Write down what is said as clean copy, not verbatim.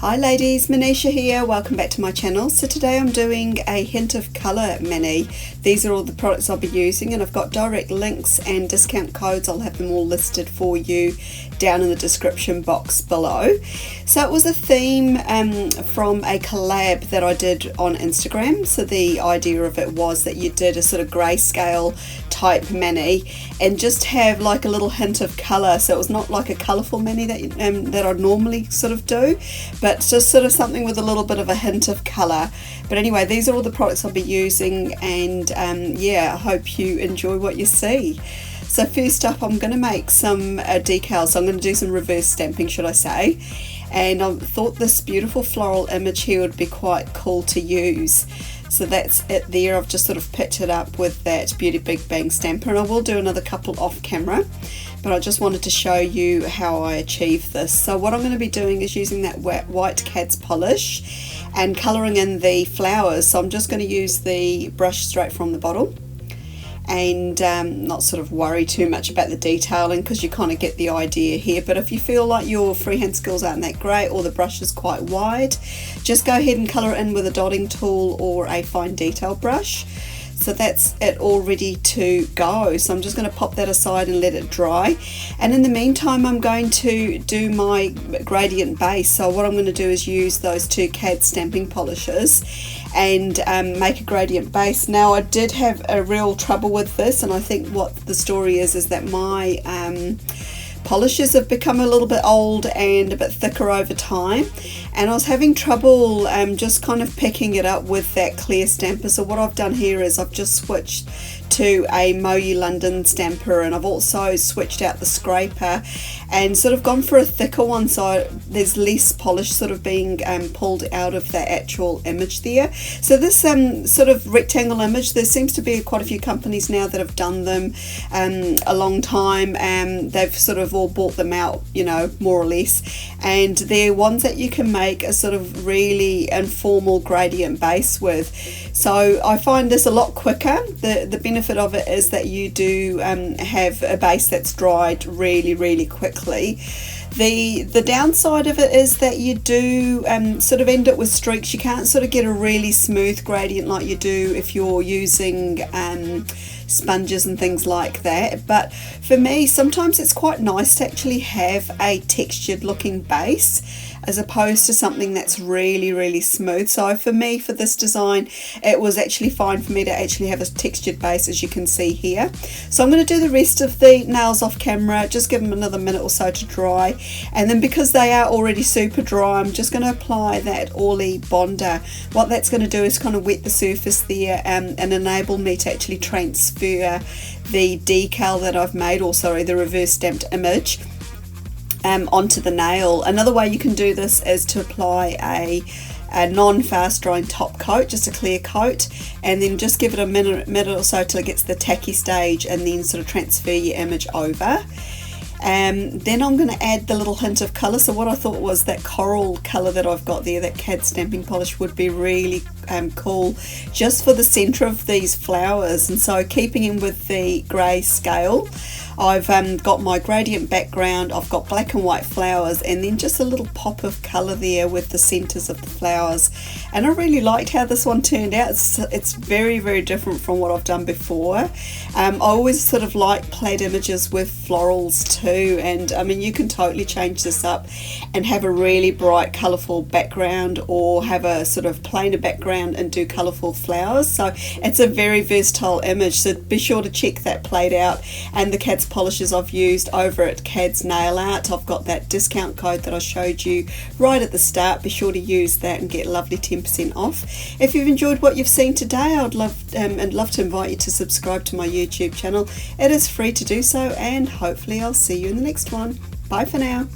Hi ladies, Manisha here, welcome back to my channel. So today I'm doing a hint of colour mini. These are all the products I'll be using, and I've got direct links and discount codes. I'll have them all listed for you down in the description box below. So it was a theme from a collab that I did on Instagram. So the idea of it was that you did a sort of grayscale type mini and just have like a little hint of colour. So it was not like a colourful mini that I'd normally sort of do, but just sort of something with a little bit of a hint of colour. But anyway, these are all the products I'll be using, and yeah, I hope you enjoy what you see. So first up, I'm going to make some decals. So I'm going to do some reverse stamping, should I say. And I thought this beautiful floral image here would be quite cool to use. So that's it there. I've just sort of picked it up with that Beauty Big Bang stamper, and I will do another couple off camera, but I just wanted to show you how I achieve this. So what I'm going to be doing is using that white KADS polish and colouring in the flowers. So I'm just going to use the brush straight from the bottle and not sort of worry too much about the detailing, because you kind of get the idea here. But if you feel like your freehand skills aren't that great or the brush is quite wide, just go ahead and colour it in with a dotting tool or a fine detail brush. So that's it, all ready to go. So I'm just going to pop that aside and let it dry, and in the meantime I'm going to do my gradient base. So what I'm going to do is use those two KADS stamping polishes and make a gradient base. Now I did have a real trouble with this, and I think what the story is that my polishes have become a little bit old and a bit thicker over time, and I was having trouble just kind of picking it up with that clear stamper. So what I've done here is I've just switched to a Moyou London stamper, and I've also switched out the scraper and sort of gone for a thicker one, so there's less polish sort of being pulled out of the actual image there. So this sort of rectangle image, there seems to be quite a few companies now that have done them a long time, and they've sort of all bought them out, you know, more or less, and they're ones that you can make a sort of really informal gradient base with. So I find this a lot quicker. The benefit of it is that you do have a base that's dried really quickly. The downside of it is that you do sort of end up with streaks. You can't sort of get a really smooth gradient like you do if you're using sponges and things like that. But for me, sometimes it's quite nice to actually have a textured looking base as opposed to something that's really smooth. So for me, for this design, it was actually fine for me to actually have a textured base, as you can see here. So I'm going to do the rest of the nails off camera, just give them another minute or so to dry, and then because they are already super dry, I'm just going to apply that Orly Bonder. What that's going to do is kind of wet the surface there and enable me to actually transfer the decal that I've made, or sorry, the reverse stamped image, onto the nail. Another way you can do this is to apply a non-fast drying top coat, just a clear coat, and then just give it a minute or so till it gets to the tacky stage, and then sort of transfer your image over. Then I'm going to add the little hint of colour. So what I thought was that coral colour that I've got there, that KADS stamping polish, would be really cool just for the centre of these flowers. And so keeping in with the grey scale, I've got my gradient background, I've got black and white flowers, and then just a little pop of colour there with the centres of the flowers. And I really liked how this one turned out. It's very different from what I've done before. I always sort of like Plaid images with florals too, and I mean, you can totally change this up and have a really bright colourful background, or have a sort of plainer background and do colourful flowers. So it's a very versatile image, so be sure to check that Plaid out. And the KADS polishes I've used over at KADS Nail Art, I've got that discount code that I showed you right at the start. Be sure to use that and get lovely 10% off. If you've enjoyed what you've seen today, I'd love to invite you to subscribe to my YouTube channel. It is free to do so, and hopefully I'll see you in the next one. Bye for now.